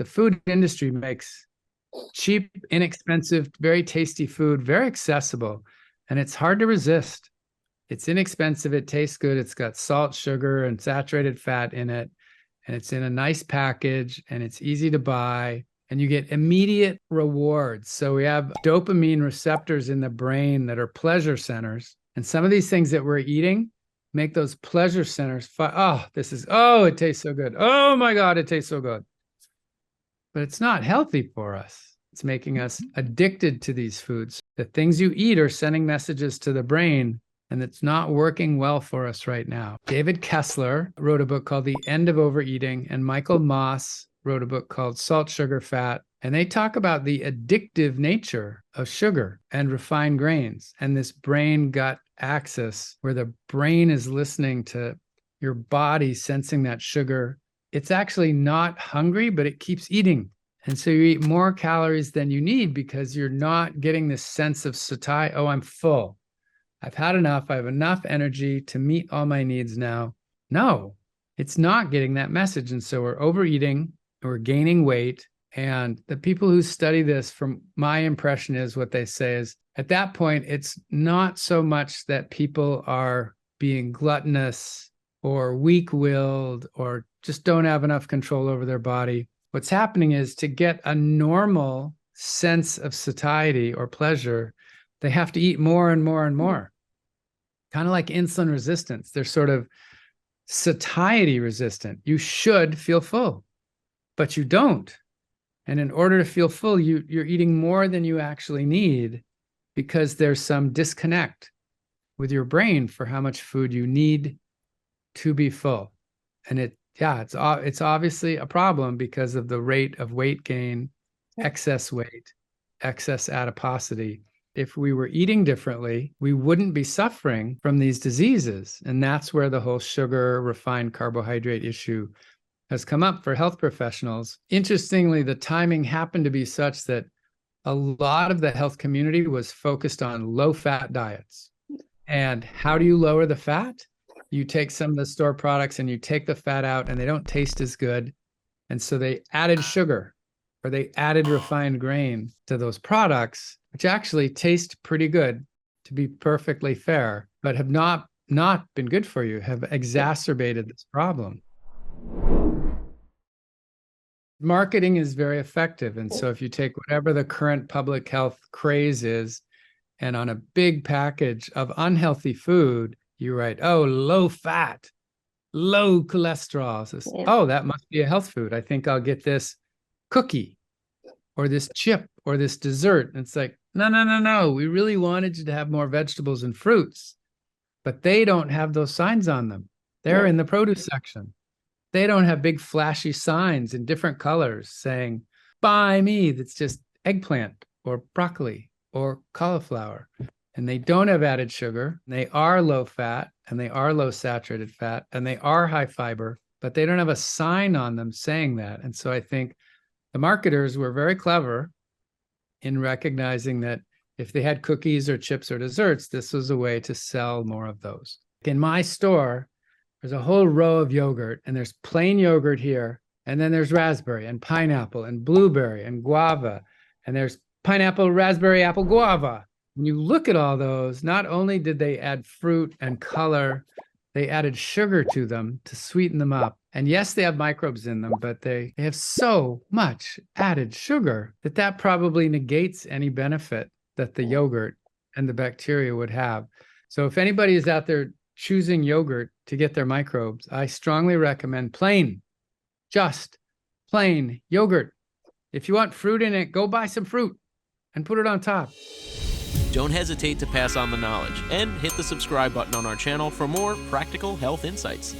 the food industry makes cheap, inexpensive, very tasty food, very accessible, and it's hard to resist. It's inexpensive. It tastes good. It's got salt, sugar, and saturated fat in it. And it's in a nice package and it's easy to buy and you get immediate rewards. So we have dopamine receptors in the brain that are pleasure centers. And some of these things that we're eating make those pleasure centers, it tastes so good. Oh my God, it tastes so good. But it's not healthy for us. It's making us addicted to these foods. The things you eat are sending messages to the brain, and it's not working well for us right now. David Kessler wrote a book called The End of Overeating, and Michael Moss wrote a book called Salt, Sugar, Fat. And they talk about the addictive nature of sugar and refined grains and this brain-gut axis where the brain is listening to your body sensing that sugar. It's actually not hungry, but it keeps eating. And so you eat more calories than you need because you're not getting this sense of satiety. Oh, I'm full. I've had enough. I have enough energy to meet all my needs now. No, it's not getting that message. And so we're overeating, we're gaining weight. And the people who study this, from my impression is what they say is at that point, it's not so much that people are being gluttonous or weak-willed or just don't have enough control over their body. What's happening is to get a normal sense of satiety or pleasure, they have to eat more and more and more. Kind of like insulin resistance. They're sort of satiety resistant. You should feel full, but you don't. And in order to feel full, you're eating more than you actually need because there's some disconnect with your brain for how much food you need to be full. And it's obviously a problem because of the rate of weight gain, excess weight, excess adiposity. If we were eating differently, we wouldn't be suffering from these diseases. And that's where the whole sugar, refined carbohydrate issue has come up for health professionals. Interestingly, the timing happened to be such that a lot of the health community was focused on low-fat diets. And how do you lower the fat? You take some of the store products and you take the fat out and they don't taste as good. And so they added sugar or they added refined grain to those products, which actually taste pretty good, to be perfectly fair, but have not been good for you, have exacerbated this problem. Marketing is very effective. And so if you take whatever the current public health craze is, and on a big package of unhealthy food, you write, oh, low fat, low cholesterol. So, oh, that must be a health food. I think I'll get this cookie or this chip or this dessert. And it's like, no. We really wanted you to have more vegetables and fruits, but they don't have those signs on them. They're in the produce section. They don't have big flashy signs in different colors saying, buy me. That's just eggplant or broccoli or cauliflower. And they don't have added sugar. They are low fat and they are low saturated fat and they are high fiber, but they don't have a sign on them saying that. And so I think the marketers were very clever in recognizing that if they had cookies or chips or desserts, this was a way to sell more of those. In my store, there's a whole row of yogurt, and there's plain yogurt here, and then there's raspberry and pineapple and blueberry and guava, and there's pineapple, raspberry, apple, guava. When you look at all those, not only did they add fruit and color, they added sugar to them to sweeten them up. And yes, they have microbes in them, but they have so much added sugar that probably negates any benefit that the yogurt and the bacteria would have. So if anybody is out there choosing yogurt to get their microbes, I strongly recommend just plain yogurt. If you want fruit in it, go buy some fruit and put it on top. Don't hesitate to pass on the knowledge and hit the subscribe button on our channel for more practical health insights.